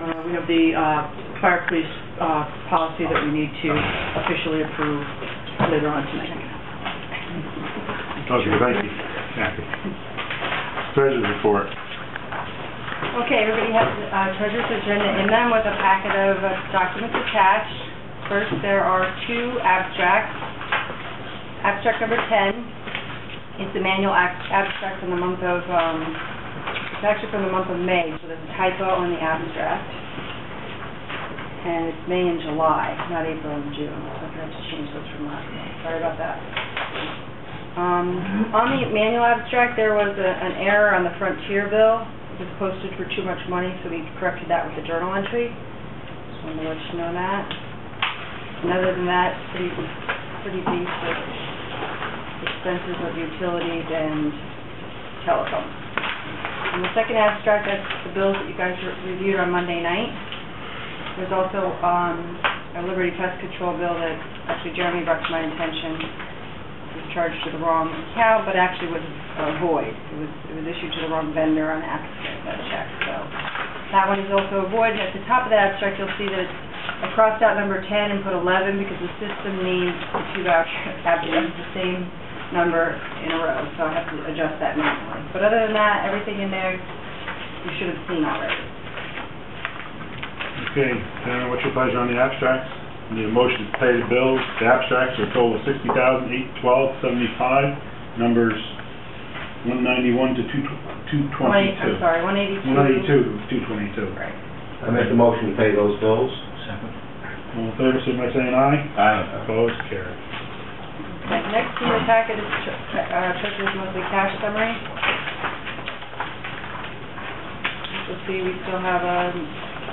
We have the fire police policy that we need to officially approve later on tonight. Okay, thank you. Kathy. Treasurer's report. Okay, everybody has treasurer's agenda in them with a packet of documents attached. First, there are two abstracts. Abstract number 10 is the manual abstract from the month of, it's actually from the month of May, so there's a typo in the abstract. And it's May and July, not April and June, so I forgot to change those from last month. Sorry about that. On the manual abstract, there was an error on the Frontier bill. It was posted for too much money, so we corrected that with the journal entry. Just wanted to let you know that. And other than that, pretty basic expenses of utilities and telephone. And the second abstract, that's the bills that you guys reviewed on Monday night. There's also a Liberty Pest Control bill that actually Jeremy brought to my attention. It was charged to the wrong account, but actually was void. It was issued to the wrong vendor on that check. So that one is also a void. And at the top of the abstract, you'll see that I crossed out number 10 and put 11 because the system needs the two abstracts the same number in a row, so I have to adjust that manually. But other than that, everything in there you should have seen already. Okay, what's your pleasure on the abstracts? Need a motion to pay the bills. The abstracts are a total of $60,812.75. Numbers 191 to 222. I'm sorry, 182 to 222. Right. I make the motion to pay those bills. Second. All in favor, signify by saying aye. Aye. Opposed? Carried. Next in your packet is Treasurer's monthly cash summary. You'll see we still have a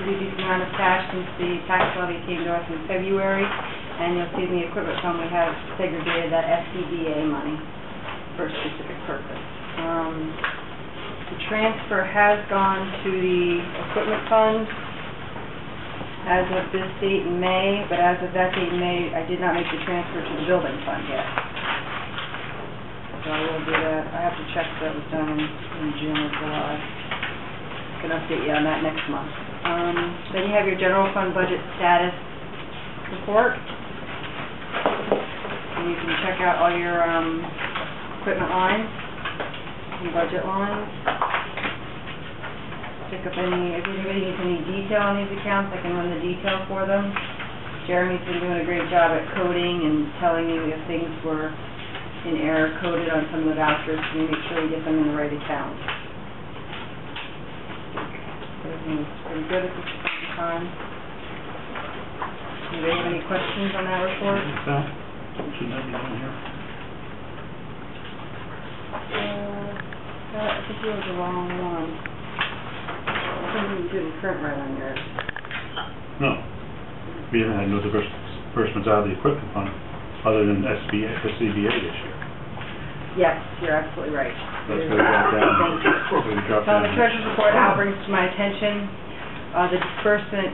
pretty decent amount of cash since the tax levy came to us in February, and you'll see in the equipment fund we have segregated that SCBA money for a specific purpose. The transfer has gone to the equipment fund as of this date in May, but as of that date in May, I did not make the transfer to the building fund yet. So I will do that. I have to check if that was done in June or July. I can update you on that next month. Then you have your general fund budget status report. And you can check out all your equipment lines and budget lines. Pick up if anybody needs any detail on these accounts, I can run the detail for them. Jeremy's been doing a great job at coding and telling you if things were in error coded on some of the vouchers, so you make sure you get them in the right account. Everything's pretty good at this point in time. Anybody have any questions on that report? Shouldn't that be down here? I think it was the wrong one. Something you didn't print right on yours. No. We haven't had no disbursements out of the equipment fund other than SCBA this year. Yes, you're absolutely right. That's going to drop down. Thank you. So on the treasurer's report, Al brings to my attention the disbursement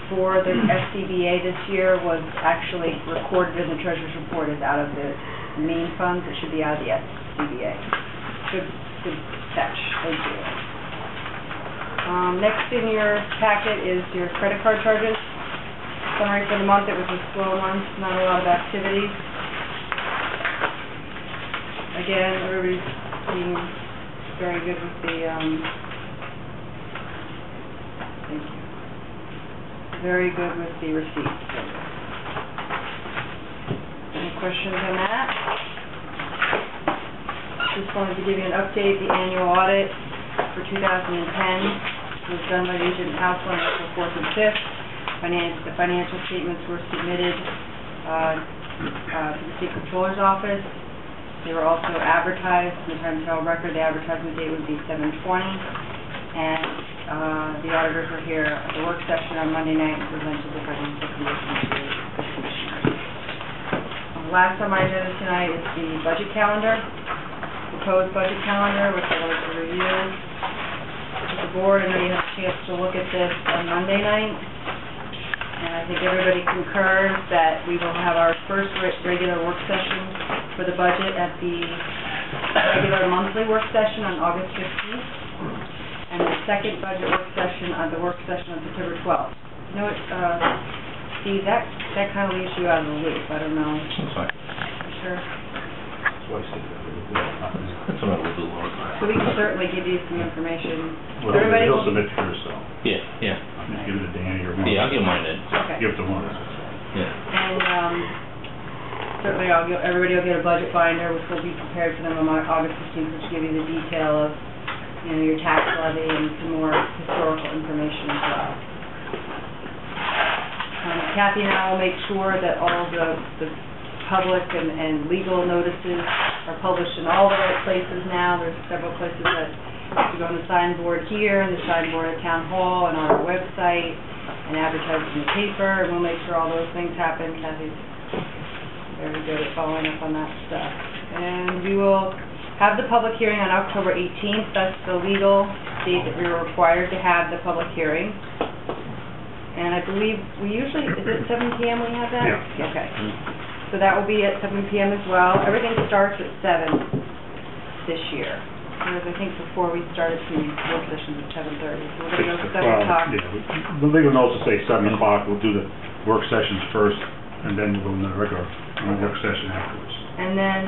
for the SCBA this year was actually recorded in the treasurer's report as out of the main funds. It should be out of the SCBA. Good catch. Thank you. Next in your packet is your credit card charges. Summary for the month. It was a slow month, not a lot of activities. Again, everybody's being very good with the, thank you. Very good with the receipts. Any questions on that? Just wanted to give you an update. The annual audit for 2010 was done by the agent house on April 4th and 5th. The financial statements were submitted to the State Controller's Office. They were also advertised in the Times-Herald Record. The advertisement date would be 7/20. And the auditors were here at the work session on Monday night and presented the financial condition to the Commissioners. Last on my agenda tonight is the budget calendar, proposed budget calendar, which I'd like to review. The board, I know you had a chance to look at this on Monday night, and I think everybody concurs that we will have our first regular work session for the budget at the regular monthly work session on August 15th. and the second budget work session on September 12th. You know what, Steve, that kind of leaves you out of the loop, I don't know. That's fine. You sure? That's why I said that. That's what I will do, Laura. So we can certainly give you some information. Well, Everybody he'll will- submit to yourself. Yeah, yeah. Just give it to Danny or one. Yeah, I'll get mine in. Okay. Give it to one. Yeah. And certainly everybody will get a budget binder, which will be prepared for them on August 15th, which will give you the detail of, you know, your tax levy and some more historical information as well. Kathy and I will make sure that all the public and legal notices are published in all the right places now. There's several places that you go on the signboard here, and the signboard at Town Hall, and on our website, and advertised in the paper, and we'll make sure all those things happen. Kathy's very good at following up on that stuff. And we will have the public hearing on October 18th. That's the legal date that we were required to have the public hearing. And I believe we usually, is it 7 p.m. we have that? Yeah. Okay. So that will be at 7 p.m. as well. Everything starts at 7 this year. Whereas I think before we started some work sessions at 7:30. So we're going to go 7 o'clock. Yeah, the legal notes will say 7 o'clock. We'll do the work sessions first, and then we'll go into the regular work session afterwards. And then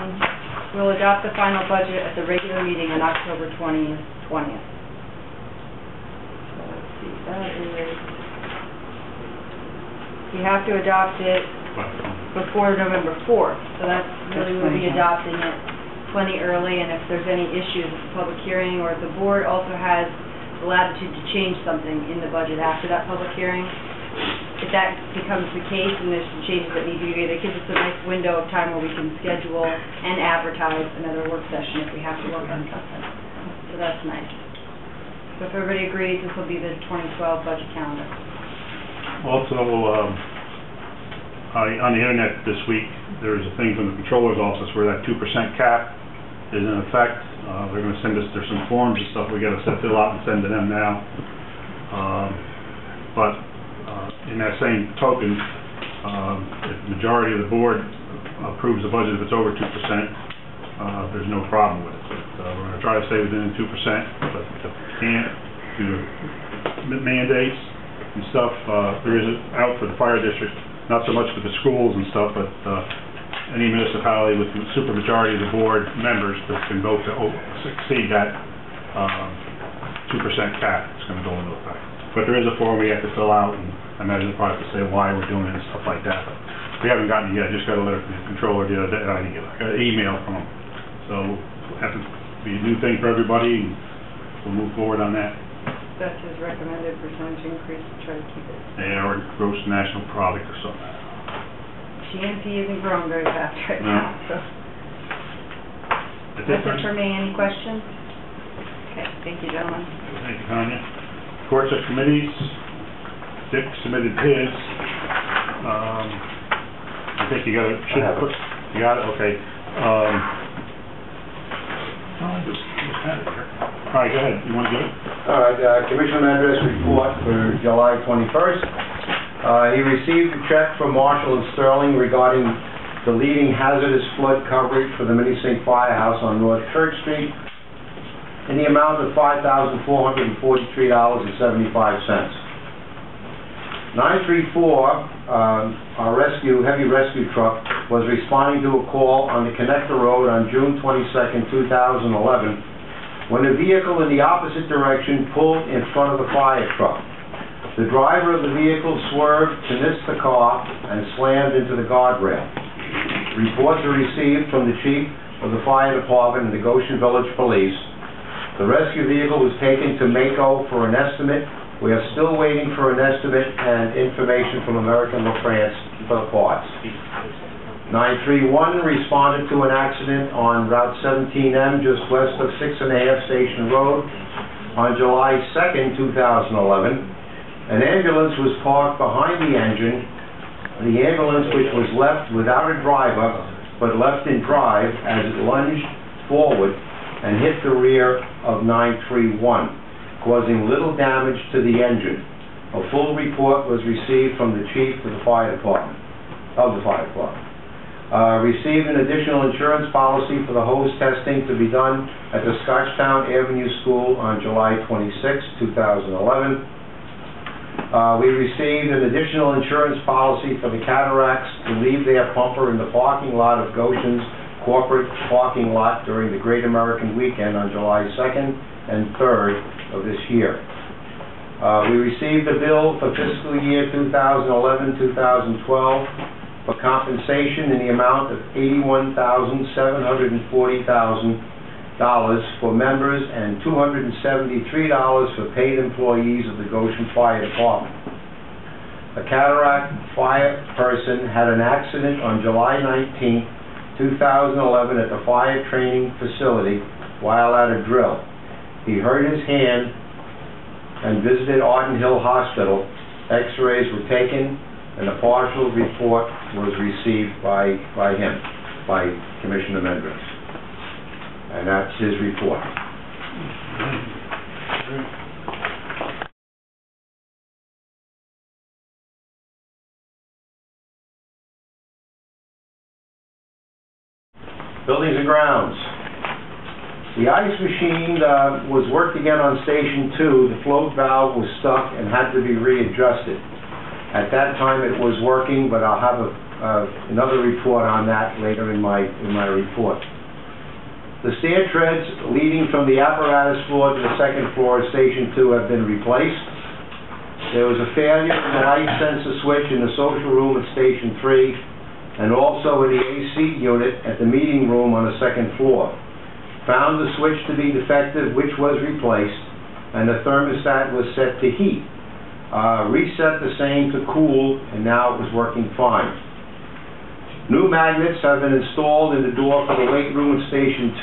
we'll adopt the final budget at the regular meeting on October 20th. So let's see, that is, we have to adopt it before November 4th. So that's really, we'll be adopting it plenty early, and if there's any issues with the public hearing, or if the board also has the latitude to change something in the budget after that public hearing, if that becomes the case and there's some changes that need to be made, it gives us a nice window of time where we can schedule and advertise another work session if we have to work on something. So that's nice. So if everybody agrees, this will be the 2012 budget calendar. Also, on the internet this week, there's a thing from the controller's office where that 2% cap is in effect. They're going to send us, there's some forms and stuff we got to fill out and send to them now. But in that same token, if the majority of the board approves the budget, if it's over 2%, there's no problem with it. But we're going to try to stay within 2%, but if we can't, due to mandates and stuff, there is out for the fire district, not so much for the schools and stuff, but any municipality with the supermajority of the board members that can vote to exceed that 2% cap, it's going to go into effect. But there is a form we have to fill out, and I imagine we'll probably have to say why we're doing it and stuff like that. But we haven't gotten it yet. I just got a letter from the controller the other day. I didn't get it. I got an email from him. So it'll have to be a new thing for everybody, and we'll move forward on that. That's his recommended percentage increase to try to keep it. Yeah, or gross national product or something. GNP isn't growing very fast right No. now, so. That's That's it for me. Any questions? Okay, thank you, gentlemen. Thank you, Tanya. Courts and committees. Dick submitted his. I think you got it. I have it. You got it? Okay. Just had it here. All right, go ahead. You want to give it? All right, Commissioner Andres report for July 21st. He received a check from Marshall and Sterling regarding deleting hazardous flood coverage for the Mini-Sink Firehouse on North Church Street in the amount of $5,443.75. 934, our heavy rescue truck, was responding to a call on the Connector Road on June 22nd, 2011, when a vehicle in the opposite direction pulled in front of the fire truck. The driver of the vehicle swerved to miss the car and slammed into the guardrail. Reports are received from the chief of the fire department and the Goshen Village Police. The rescue vehicle was taken to Mako for an estimate. We are still waiting for an estimate and information from American La France for the parts. 931 responded to an accident on Route 17M just west of 6½ Station Road on July 2nd, 2011. An ambulance was parked behind the engine. The ambulance, which was left without a driver, but left in drive as it lunged forward and hit the rear of 931, causing little damage to the engine. A full report was received from the chief of the fire department. Receive an additional insurance policy for the hose testing to be done at the Scotchtown Avenue School on July 26, 2011. We received an additional insurance policy for the Cataracts to leave their pumper in the parking lot of Goshen's corporate parking lot during the Great American Weekend on July 2nd and 3rd of this year. We received a bill for fiscal year 2011-2012 for compensation in the amount of $81,740,000 for members and $273 for paid employees of the Goshen Fire Department. A Cataract fire person had an accident on July 19, 2011 at the fire training facility while at a drill. He hurt his hand and visited Arden Hill Hospital. X-rays were taken and a partial report was received by Commissioner Mendris. And that's his report. Buildings and grounds. The ice machine was worked again on Station 2. The float valve was stuck and had to be readjusted. At that time it was working, but I'll have another report on that later in my report. The stair treads leading from the apparatus floor to the second floor of Station 2 have been replaced. There was a failure in the light sensor switch in the social room at Station 3 and also in the AC unit at the meeting room on the second floor. Found the switch to be defective, which was replaced, and the thermostat was set to heat. Reset the same to cool, and now it was working fine. New magnets have been installed in the door for the weight room at Station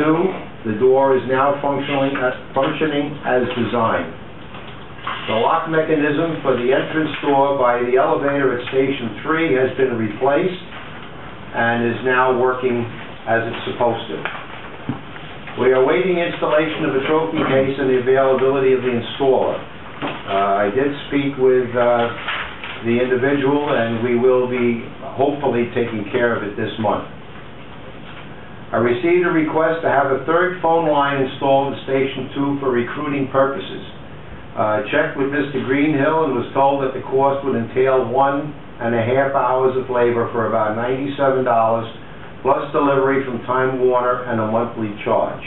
2. The door is now functioning as designed. The lock mechanism for the entrance door by the elevator at Station 3 has been replaced and is now working as it's supposed to. We are awaiting installation of the trophy case and the availability of the installer. I did speak with the individual, and we will be hopefully taking care of it this month. I received a request to have a third phone line installed at Station 2 for recruiting purposes. Checked with Mr. Greenhill and was told that the cost would entail 1.5 hours of labor for about $97, plus delivery from Time Warner and a monthly charge.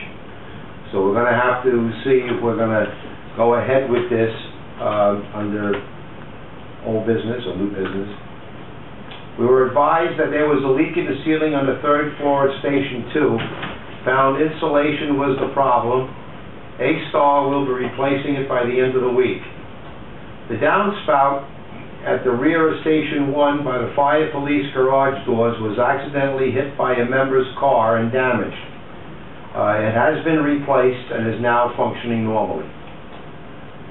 So we're going to have to see if we're going to go ahead with this under old business or new business. We were advised that there was a leak in the ceiling on the third floor at Station 2. Found insulation was the problem. A-Star will be replacing it by the end of the week. The downspout at the rear of Station 1 by the fire police garage doors was accidentally hit by a member's car and damaged. It has been replaced and is now functioning normally.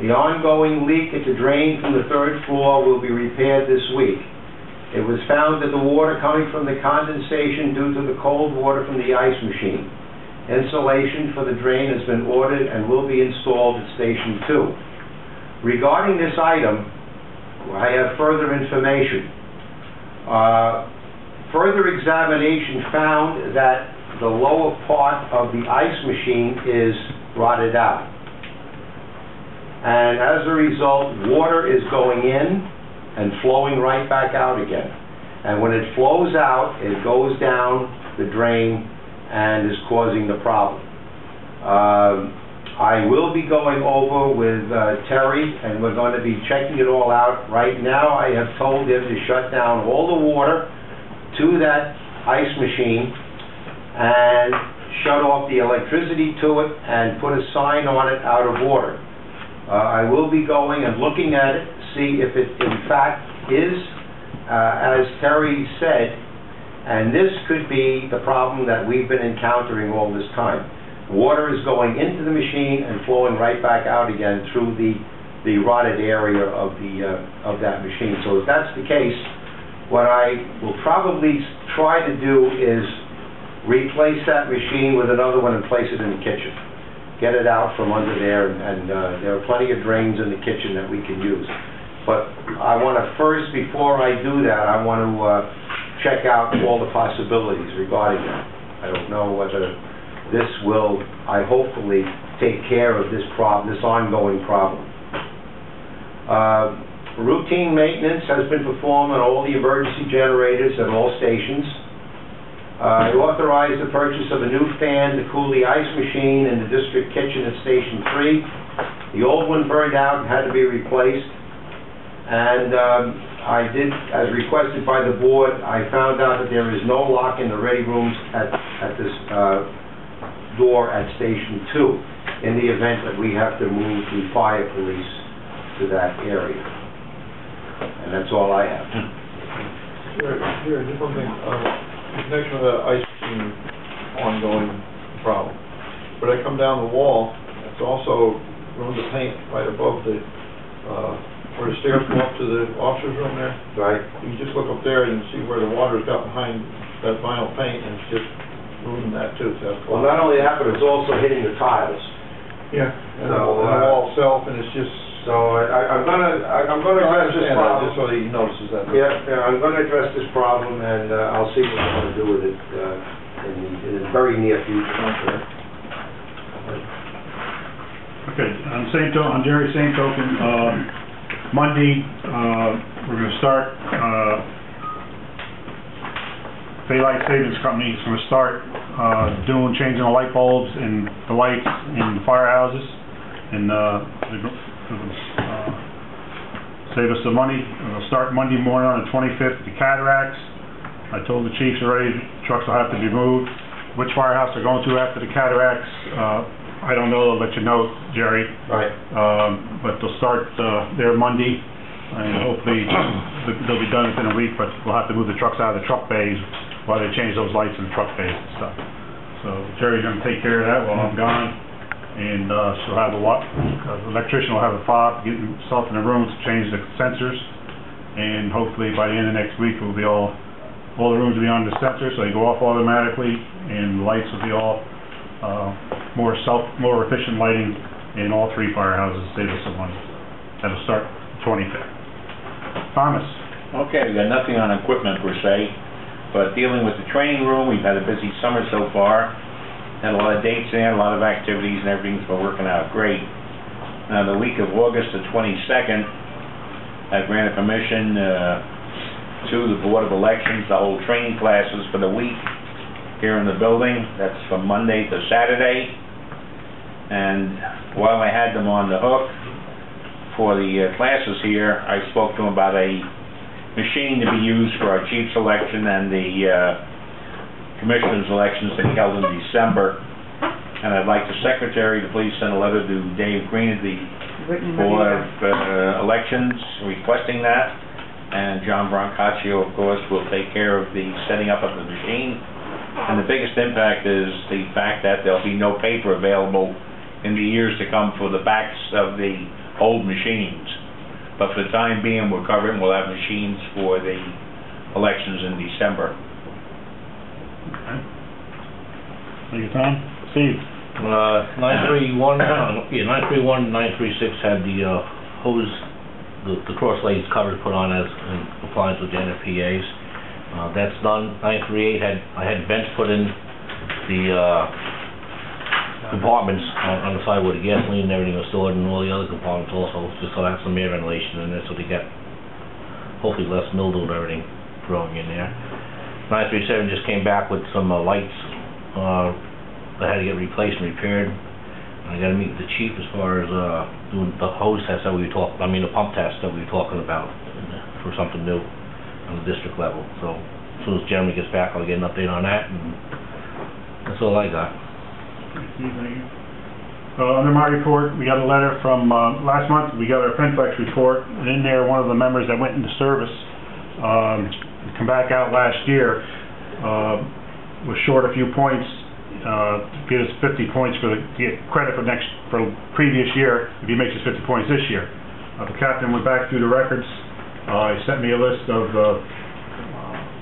The ongoing leak at the drain from the third floor will be repaired this week. It was found that the water coming from the condensation due to the cold water from the ice machine. Insulation for the drain has been ordered and will be installed at Station 2. Regarding this item, I have further information. Further examination found that the lower part of the ice machine is rotted out. And as a result, water is going in and flowing right back out again. And when it flows out, it goes down the drain and is causing the problem. I will be going over with Terry, and we're going to be checking it all out. Right now, I have told him to shut down all the water to that ice machine and shut off the electricity to it and put a sign on it, out of order. I will be going and looking at it, see if it in fact is as Terry said, and this could be the problem that we've been encountering all this time. Water is going into the machine and flowing right back out again through the rotted area of that machine. So if that's the case, what I will probably try to do is replace that machine with another one and place it in the kitchen. Get it out from under there, and there are plenty of drains in the kitchen that we can use. But I want to first, before I do that, I want to check out all the possibilities regarding that. I don't know whether this will, hopefully take care of this problem, this ongoing problem. Routine maintenance has been performed on all the emergency generators at all stations. I authorized the purchase of a new fan to cool the ice machine in the district kitchen at Station 3. The old one burned out and had to be replaced. And I did, as requested by the board, I found out that there is no lock in the ready rooms at this door at Station 2 in the event that we have to move the fire police to that area. And that's all I have. Here, just one thing. In connection with the ice machine ongoing problem. But I come down the wall, it's also room to paint right above the, where the stairs go up to the officer's room there. Right. You can just look up there and you can see where the water's got behind that vinyl paint, and it's just ruining that too. So that's Well, not only that, but it's also hitting the tiles. yeah. And So, the wall itself, and it's just... So I'm gonna address this problem. Just so he notices that. Yeah, I'm gonna address this problem, and I'll see what I'm gonna do with it in the very near future. Okay, on Jerry's same token, Monday, we're gonna start, Daylight Savings Company is gonna start, changing the light bulbs and the lights in the firehouses, and, save us some money. We'll start Monday morning on the 25th at the Cataracts. I told the chiefs already, trucks will have to be moved. Which firehouse they're going to after the Cataracts, I don't know. I'll let you know, Jerry. Right. But they'll start there Monday, and hopefully they'll be done within a week, but we'll have to move the trucks out of the truck bays while they change those lights in the truck bays and stuff. So Jerry's going to take care of that while I'm gone. And she'll have the electrician will have a fob, get himself in the room to change the sensors, and hopefully by the end of next week will be all the rooms will be on the sensor, so they go off automatically, and the lights will be all more efficient lighting in all three firehouses, save us some money. That'll start the 25th. Thomas. Okay, we got nothing on equipment per se, but dealing with the training room, we've had a busy summer so far. Had a lot of dates in, a lot of activities, and everything's been working out great. Now, the week of August the 22nd, I granted permission to the Board of Elections to hold training classes for the week here in the building. That's from Monday to Saturday. And while I had them on the hook for the classes here, I spoke to them about a machine to be used for our chief's election and the Commissioners' elections to be held in December, and I'd like the Secretary to please send a letter to Dave Green at the Board of Elections requesting that, and John Brancaccio, of course, will take care of the setting up of the machine. And the biggest impact is the fact that there'll be no paper available in the years to come for the backs of the old machines. But for the time being, we're covering, we'll have machines for the elections in December. Thank you, Tom. Steve. 931, 936 had the hose, the cross lanes covered put on as in compliance with the NFPA's. That's done. 938 I had vents put in the compartments on the side where the gasoline and everything was stored, and all the other compartments also, just so I have some air ventilation in there, so they get hopefully less mildew and everything growing in there. 937 just came back with some lights that had to get replaced and repaired. I got to meet with the chief as far as doing the hose test that we were talking, the pump test that we were talking about for something new on the district level. So as soon as Jeremy gets back, I'll get an update on that, and that's all I got. Under my report, we got a letter from last month. We got our Penflex report, and in there, one of the members that went into service come back out last year was short a few points. Get us 50 points to get credit for previous year if he makes his 50 points this year. The captain went back through the records. He sent me a list of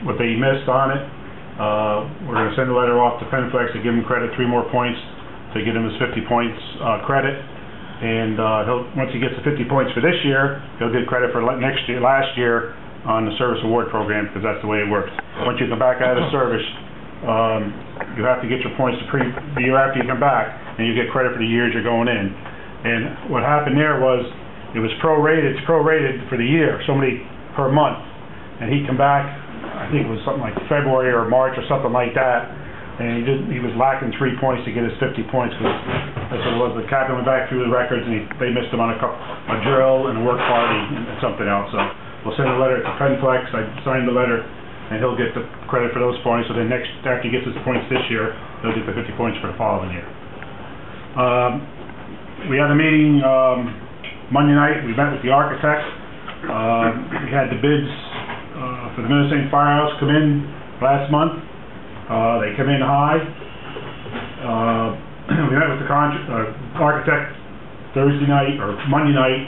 what they missed on it. We're going to send a letter off to Penflex to give him credit, 3 more points to get him his 50 points credit. And once he gets the 50 points for this year, he'll get credit for last year on the service award program, because that's the way it works. Once you come back out of service, you have to get your points the year after you come back, and you get credit for the years you're going in. And what happened there was, it was prorated, it's prorated for the year, so many per month. And he'd come back, I think it was something like February or March or something like that, and he was lacking 3 points to get his 50 points, because that's what it was. The captain went back through the records, and they missed him on a drill and a work party and something else. So we'll send a letter to Penflex, I signed the letter, and he'll get the credit for those points. So then after he gets his points this year, he'll get the 50 points for the following year. We had a meeting Monday night. We met with the architect. We had the bids for the Minnesota Firehouse come in last month. They come in high. We met with the architect Thursday night or Monday night,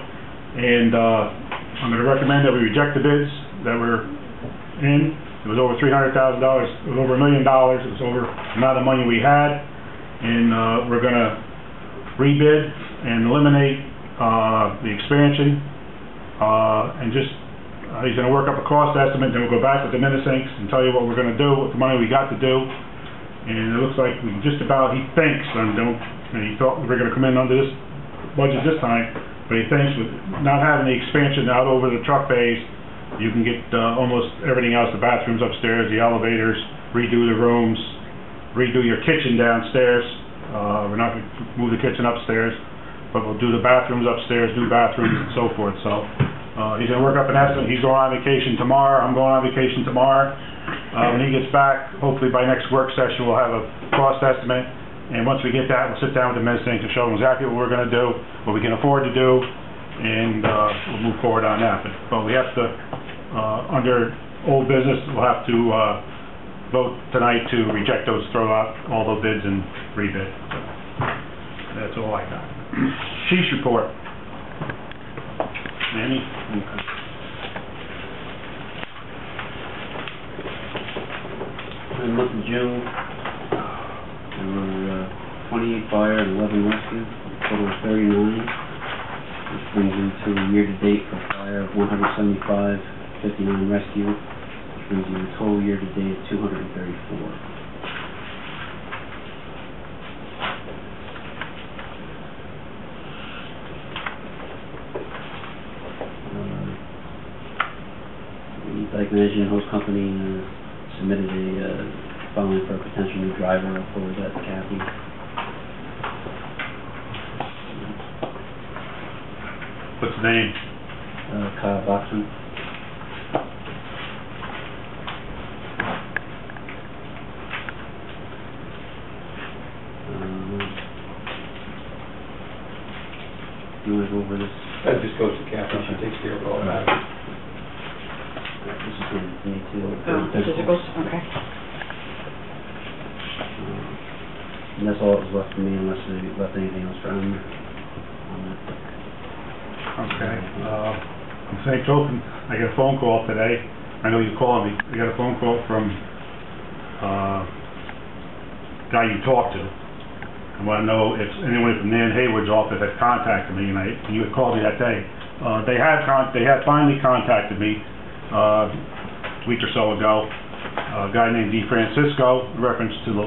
and I'm going to recommend that we reject the bids that were in. It was over $300,000. It was over $1 million. It was over the amount of money we had, and we're going to rebid and eliminate the expansion, and just he's going to work up a cost estimate, then we'll go back with the Minnesinks and tell you what we're going to do with the money we got to do. And it looks like we just about, he thinks, and he thought we were going to come in under this budget this time, but he thinks with not having the expansion out over the truck bays, you can get almost everything else, the bathrooms upstairs, the elevators, redo the rooms, redo your kitchen downstairs. We're not going to move the kitchen upstairs, but we'll do the bathrooms upstairs, new bathrooms and so forth. So he's going to work up an estimate. He's going on vacation tomorrow. I'm going on vacation tomorrow. When he gets back, hopefully by next work session, we'll have a cost estimate. And once we get that, we'll sit down with the Minnesinks to show them exactly what we're going to do, what we can afford to do, and we'll move forward on that. But we have to, under old business, we'll have to vote tonight to reject those, throw out all those bids and rebid. So that's all I got. Chief's report. Manny? In the month of June, there were 28 fire and 11 rescue, a total of 39, which brings you to a year-to-date for fire of 175, 59 rescue, which brings you a total year-to-date of 234. Like Managing Host Company submitted a filing for a potential new driver. I'll forward that to Kathy. What's the name? Kyle Boxman. You want to go over this? That just goes to Kathy. She takes care of all that. This is going to need to... physicals, okay. And that's all that was left for me, unless they left anything else for him on that. Okay. On the same token, I got a phone call today. I know you called me. I got a phone call from a guy you talked to. I want to know if anyone from Nan Hayward's office had contacted me, and you had called me that day. They had finally contacted me a week or so ago. A guy named DeFrancisco, in reference to the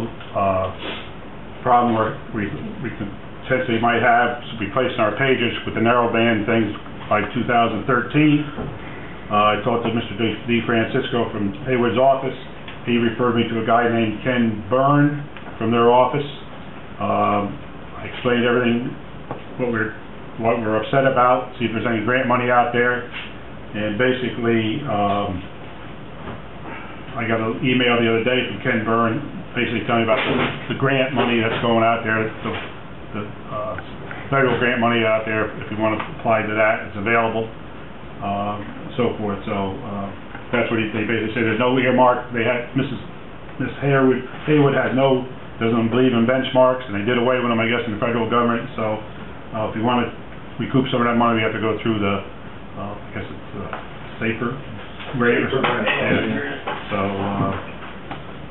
problem where we potentially might have replacing our pagers with the narrowband things by 2013. I talked to Mr. DeFrancisco from Hayward's office. He referred me to a guy named Ken Byrne from their office. I explained everything, what we're upset about, see if there's any grant money out there, and basically I got an email the other day from Ken Byrne basically telling me about the grant money that's going out there, the federal grant money out there. If you want to apply to that, it's available, so forth. So that's what they basically said. There's no earmark. They had Miss Haywood had doesn't believe in benchmarks, and they did away with them, I guess, in the federal government. So if you want to recoup some of that money, we have to go through the, I guess it's safer rate or something. So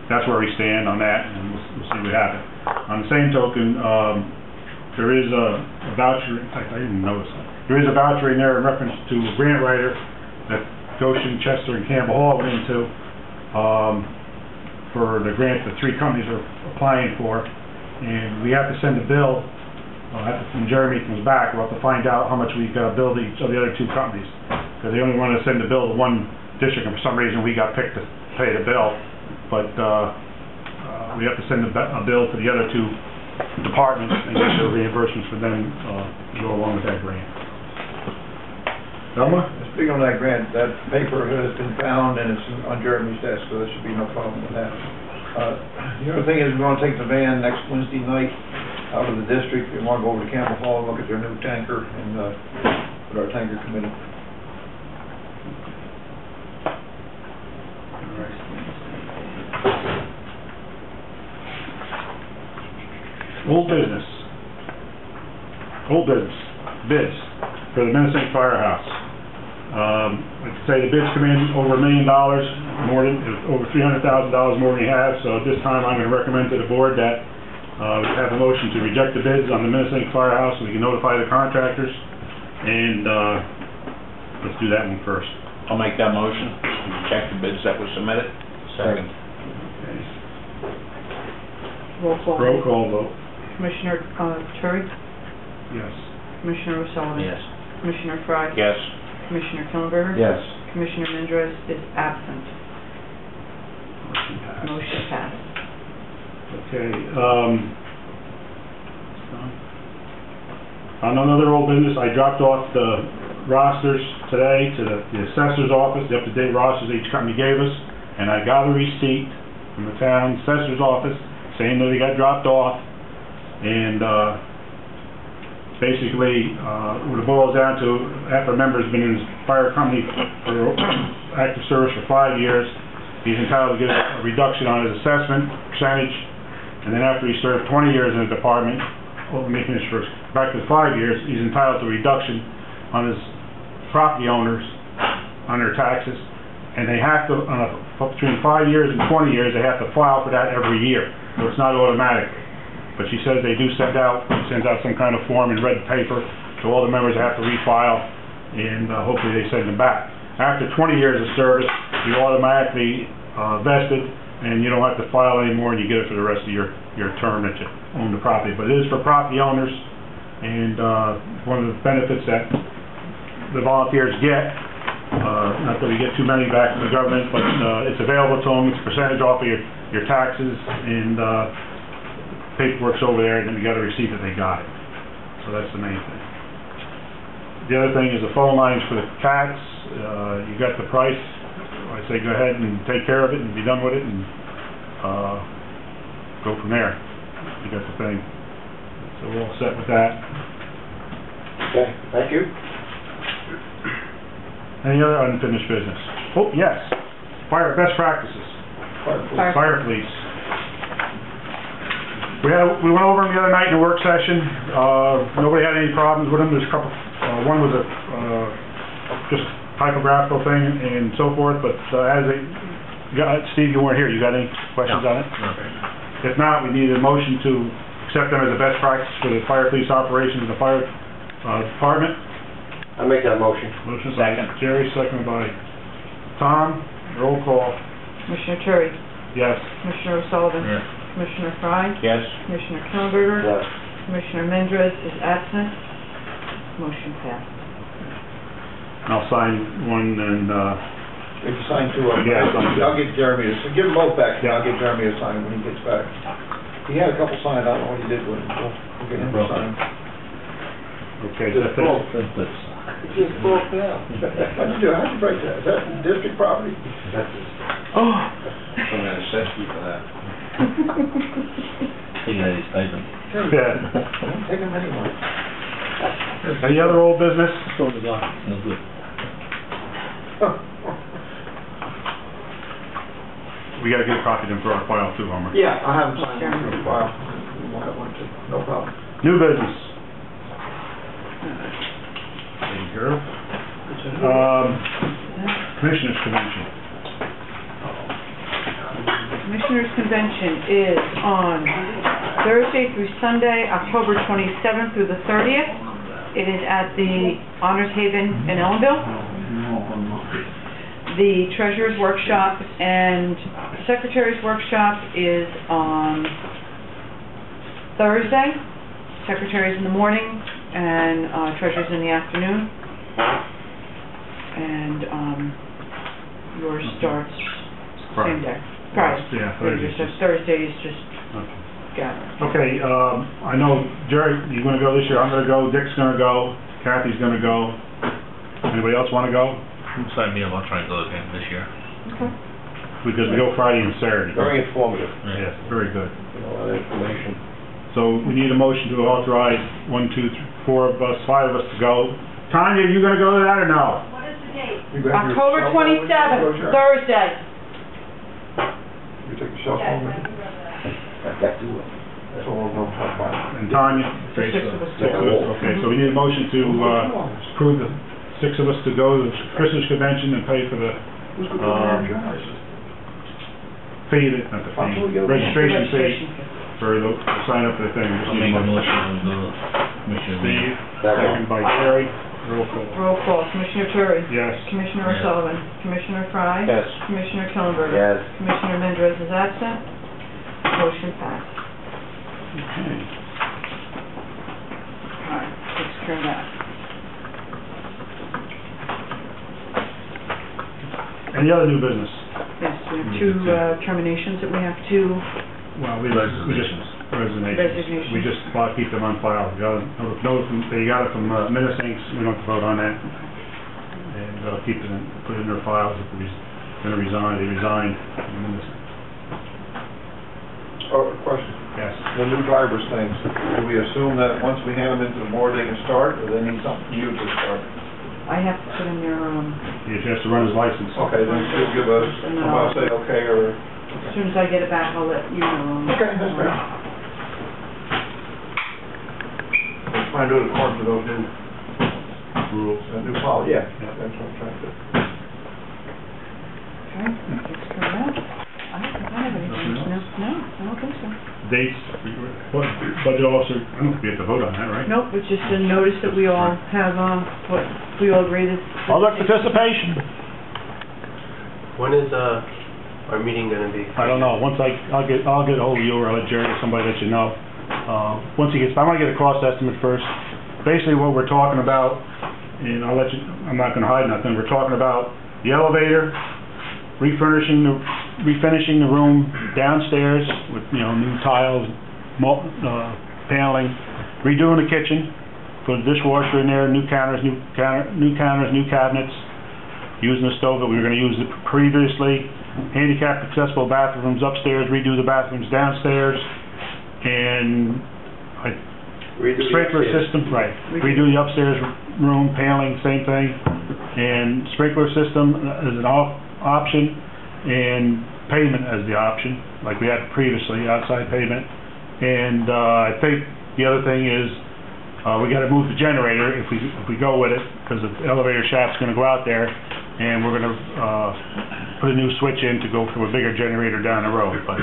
that's where we stand on that, and we'll see what happens. On the same token, there is a voucher. In fact, I didn't notice that. There is a voucher in there in reference to a grant writer that Goshen, Chester, and Campbell Hall went into, for the grant the 3 companies are applying for. And we have to send a bill, when Jeremy comes back, we'll have to find out how much we've got to bill each of the other 2 companies. Because they only want to send the bill to one district, and for some reason we got picked to pay the bill. But we have to send a bill to the other 2 departments and get their reimbursements for them to go along with that grant. Elma? Speaking of that grant, that paper has been found and it's on Jeremy's desk, so there should be no problem with that. The other thing is, we're going to take the van next Wednesday night out of the district. We want to go over to Campbell Hall and look at their new tanker and put our tanker committee. Old business. Bids for the Minnesota Firehouse. Like I say, the bids come in over $1 million, over $300,000 more than we have, so at this time I'm going to recommend to the board that we have a motion to reject the bids on the Minnesota Firehouse, so we can notify the contractors, and let's do that one first. I'll make that motion, check the bids that were submitted. Second. Okay. Roll call. vote. Commissioner Terry? Yes. Commissioner O'Sullivan? Yes. Commissioner Fry? Yes. Commissioner Killenberger? Yes. Commissioner Mendrez is absent. Motion passed. Motion passed. Okay, on another old business, I dropped off the rosters today to the assessor's office, the up-to-date rosters each company gave us, and I got a receipt from the town assessor's office saying that they got dropped off, and basically, what it boils down to, after a member's been in his fire company for active service for 5 years, he's entitled to get a reduction on his assessment percentage. And then after he served 20 years in the department, making his first, back to 5 years, he's entitled to a reduction on his property owners on their taxes. And they have to, between 5 years and 20 years, they have to file for that every year. So it's not automatic. But she says they do send out some kind of form in red paper, so all the members have to refile, and hopefully they send them back. After 20 years of service, you're automatically vested, and you don't have to file anymore, and you get it for the rest of your term that you own the property. But it is for property owners, and one of the benefits that the volunteers get, not that we get too many back from the government, but it's available to them, it's a percentage off of your taxes, and paperwork's over there, and then you got a receipt that they got it. So that's the main thing. The other thing is the phone lines for the cats. You got the price. I say go ahead and take care of it and be done with it, and go from there. You got the thing. So we're all set with that. Okay, thank you. Any other unfinished business? Oh, yes. Best practices. Fire police. We went over them the other night in the work session. Nobody had any problems with them. There's a couple. One was a just typographical thing and so forth. But Steve, you weren't here. You got any questions on it? Okay. If not, we need a motion to accept them as a best practice for the fire police operations in the fire department. I make that motion. Motion by Jerry, seconded by Tom. Roll call. Commissioner Terry? Yes. Commissioner O'Sullivan? Yes. Commissioner Fry? Yes. Commissioner Killenberger? Yes. Commissioner Mendrez is absent. Motion passed. I'll sign one and, We can sign 2 of them. Yeah, sign 2. I'll get Jeremy to, give them both back, and Yeah. I'll get Jeremy to sign when he gets back. He had a couple signed, I don't know what he did with them, we'll get him to sign. okay, Just that's it. broke. It just broke down. How'd you do, how'd you break that? Is that district property? Oh. I'm gonna assess you for that. Taking out his stipend. Yeah. Don't take him anywhere. Any other old business? No good. We gotta get a copy of them for our file too, Homer. Yeah, I have them signed for a while. We want that one too, no problem. New business. Taken care of. Commissioners Convention. Commissioners Convention is on Thursday through Sunday, October 27th through the 30th. It is at the Honors Haven in Ellenville. The treasurer's workshop and secretary's workshop is on Thursday. Secretary's in the morning and treasurer's in the afternoon. And yours starts same day. Friday. Yeah, Thursday. Thursday is just Okay. got it. Okay, I know, Jerry, you're gonna go this year, I'm gonna go, Dick's gonna go, Kathy's gonna go. Anybody else wanna go? Sign me up, I'll try and go again this year. Okay. Because we go Friday and Saturday. Very informative, Yes, very good. a lot of information. So we need a motion to authorize 1, 2, 3, 4 of us, 5 of us to go. Tanya, you gonna go to that or no? What is the date? You got your October cell phone with you? 27th, Thursday. You take your cell phone with you? That's all we're gonna talk about. And Tanya? The six of us. Six of us, okay, so we need a motion to approve the 6 of us to go to the Christmas convention and pay for the Who's gonna be fee, not the fee, registration fee for the, sign up for the thing. I'll make a motion and go to Commissioner Steve, second by Jerry, roll call. Roll call, Commissioner Terry. Yes. Commissioner Yes. O'Sullivan. Commissioner Fry. Yes. Commissioner Killenberger. Yes. Commissioner Mendrez is absent. Motion passed. Okay. All right, takes care of that. Any other new business? Yes, we have two terminations that we have to, Well, we just, resignations. Resignations. We just keep them on file. We got they got it from Minnesinks, we don't have to vote on that. And keep it in, put it in their files if we're gonna resign, they resigned. Oh, question. Yes. The new driver's things, do we assume that once we hand them into the board, they can start, or they need something new to start? I have to put in their, He has to run his license. Okay, then she'll give us, I'll say okay, or... as soon as I get it back, I'll let you know. Okay, that's fair. We're trying to do it according to those new Rules. new policy, yeah, that's what I'm trying to do. Okay, takes care of that. I don't think I have anything. No, I don't think so. Dates, what, budget officer, I don't think we have to vote on that, right? Nope, it's just a notice that we all have, what, we all agree that. Public participation. When is our meeting gonna be? I don't know, once I'll get ahold of you, or I'll let Jerry or somebody let you know. Once he gets, I might get a cost estimate first. Basically what we're talking about, and I'll let you, I'm not gonna hide nothing, we're talking about the elevator, refinishing the room downstairs with, new tiles, paneling, redoing the kitchen, put a dishwasher in there, new counters, new cabinets, using the stove that we were gonna use previously, handicap accessible bathrooms upstairs, redo the bathrooms downstairs, and sprinkler system, right, redo the upstairs room, paneling, same thing, and sprinkler system is an option, and pavement as the option, like we had previously, outside pavement. And I think the other thing is, we gotta move the generator if we go with it, because the elevator shaft's gonna go out there, and we're gonna put a new switch in to go for a bigger generator down the road, but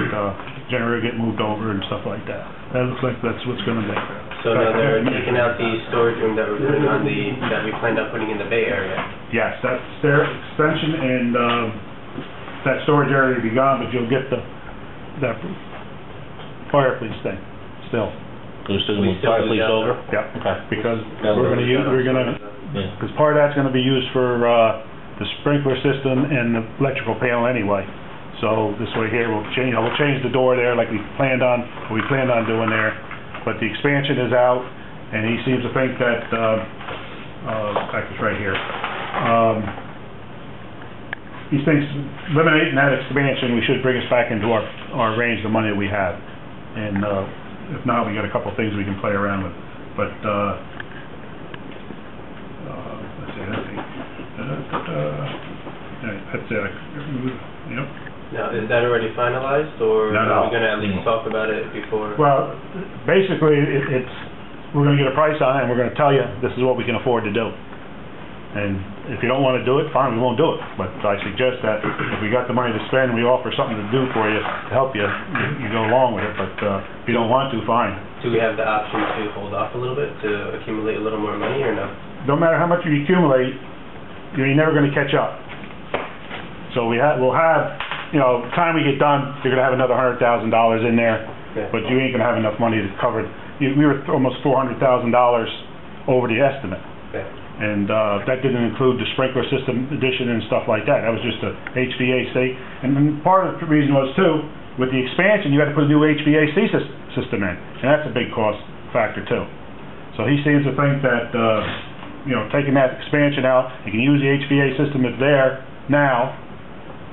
generator get moved over and stuff like that. That looks like that's what's gonna be. So now they're taking out the storage room that we're putting on that we planned on putting in the Bay Area. Yes, that's their extension, and that storage area will be gone, but you'll get that fireplace thing still. So we're still gonna move fireplace over? Yeah, Okay. because because part of that's gonna be used for the sprinkler system and the electrical panel anyway. So this way here, we'll change the door there like we planned on doing there. But the expansion is out, and he seems to think that, in fact, it's right here. He thinks eliminating that expansion, we should bring us back into our range of money that we have. And if not, we got a couple of things we can play around with. But, let's see, that's it. Yep. Now, is that already finalized, or No. are we gonna at least talk about it before? Well, basically, we're gonna get a price on it, and we're gonna tell you, this is what we can afford to do. And if you don't wanna do it, fine, we won't do it. But I suggest that if we got the money to spend, we offer something to do for you, to help you, you go along with it. But if you don't want to, fine. Do we have the option to hold off a little bit to accumulate a little more money, or no? No matter how much you accumulate, you're never gonna catch up. So we'll have, you know, time we get done, you're gonna have another $100,000 in there, but you ain't gonna have enough money to cover it. We were almost $400,000 over the estimate. And that didn't include the sprinkler system addition and stuff like that. That was just a HVAC. And then part of the reason was too, with the expansion, you had to put a new HVAC system in, and that's a big cost factor too. So he seems to think that, you know, taking that expansion out, you can use the HVAC system that's there now,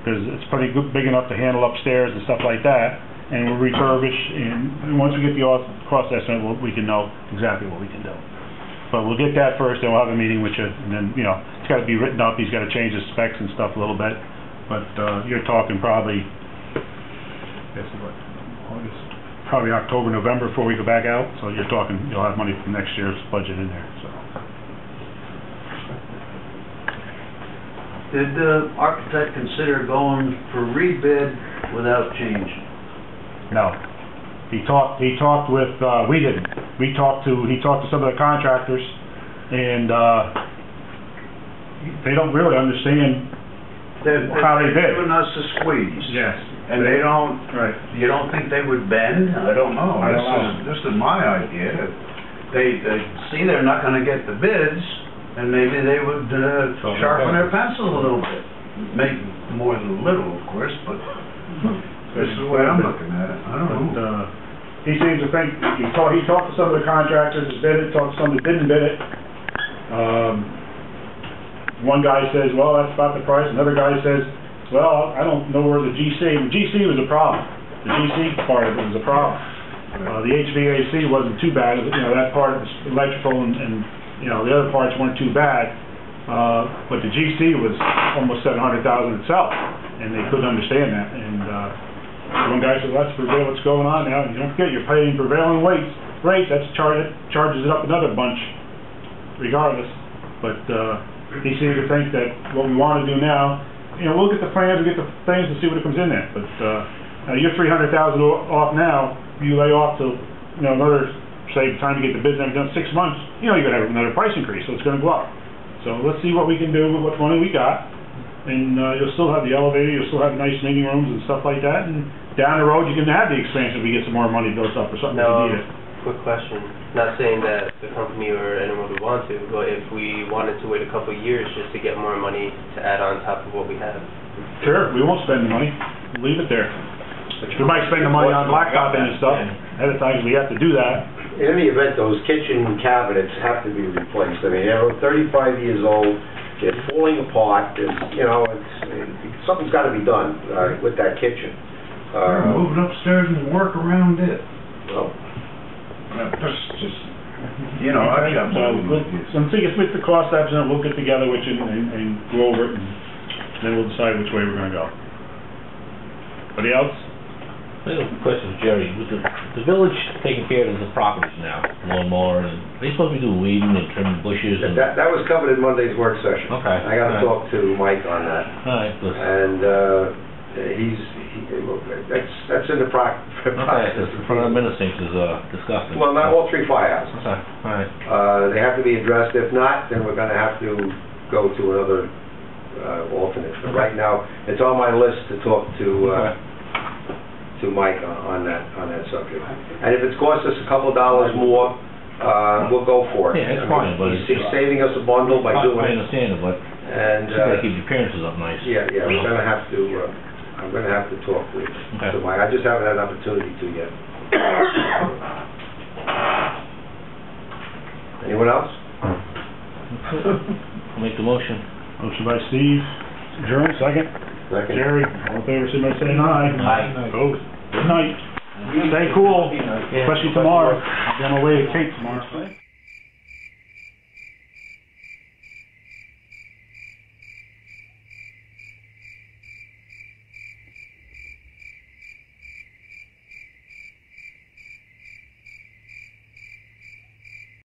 because it's pretty good, big enough to handle upstairs and stuff like that, and we'll refurbish, and once we get the cost estimate, we can know exactly what we can do. But we'll get that first, then we'll have a meeting with you, and then, you know, it's gotta be written up, he's gotta change the specs and stuff a little bit, but, you're talking probably, guess what, August, probably October, November before we go back out, so you're talking, you'll have money from next year's budget in there, so. Did the architect consider going for rebid without change? No. He talked with, we didn't. He talked to some of the contractors, and, they don't really understand how they bid. They're giving us a squeeze. Yes. And they don't, Right. you don't think they would bend? I don't know. I don't know. This is my idea. They see they're not gonna get the bids, and maybe they would sharpen their pencil a little bit. Maybe more than a little, of course, but this is the way I'm looking at it. I don't know. He seems to think, he talked to some of the contractors that bid it, talked to some that didn't bid it. One guy says, well, that's about the price. Another guy says, well, I don't know where the GC was a problem. The GC part of it was a problem. The HVAC wasn't too bad, you know, that part of the electrical and you know, the other parts weren't too bad. But the GC was almost $700,000 itself, and they couldn't understand that. And one guy said, let's prevail what's going on now. And you don't forget, you're paying prevailing rates. That's charges it up another bunch, regardless. But he seemed to think that what we want to do now, you know, we'll get the plans, we'll get the things and see what it comes in at. But you're $300,000 off now. You lay off till, you know, another, say, the time you get the business done 6 months, you know, you're going to have another price increase, so it's going to go up. So let's see what we can do with what money we got, and you'll still have the elevator, you'll still have nice meeting rooms and stuff like that, and down the road you can have the expansion if we get some more money built up or something Now, if you need it. quick question. Not saying that the company or anyone would want to, but if we wanted to wait a couple of years just to get more money to add on top of what we have. Sure, we won't spend the money, we'll leave it there. We might spend the money on blacktopping and stuff, ahead of time, we have to do that. In any event, those kitchen cabinets have to be replaced. I mean, they're 35 years old, they're falling apart, you know, something's gotta be done with that kitchen. Move it upstairs and work around it. Well, Just, you know, I got So until you split the cost estimate, we'll get together with you and go over it, and then we'll decide which way we're gonna go. Anybody else? I have a question, Jerry. With the village taking care of the properties now, lawnmower, and they supposed to be doing weeding and trimming bushes and... that was covered in Monday's work session. Okay. I gotta talk to Mike on that. All right, good. And, that's in the process. Okay, because in front of the ministers is disgusting. Well, not all 3 firehouses. Okay, all right. They have to be addressed. If not, then we're gonna have to go to another alternate. But right now, it's on my list to talk to Mike on that subject. And if it's cost us a couple dollars more, we'll go for it. Yeah, it's fine, but he's saving us a bundle by doing I it. understand it, but And you gotta keep the appearances up nice. yeah, we're gonna have to. I'm gonna have to talk to Mike. I just haven't had an opportunity to yet. Anyone else? I'll make the motion. Motion by Steve, adjourn, second. Second. Jerry, all in favor, signify by saying aye. Aye. Opposed? Good night. Stay cool, especially tomorrow. I'll be on my way to Cape tomorrow.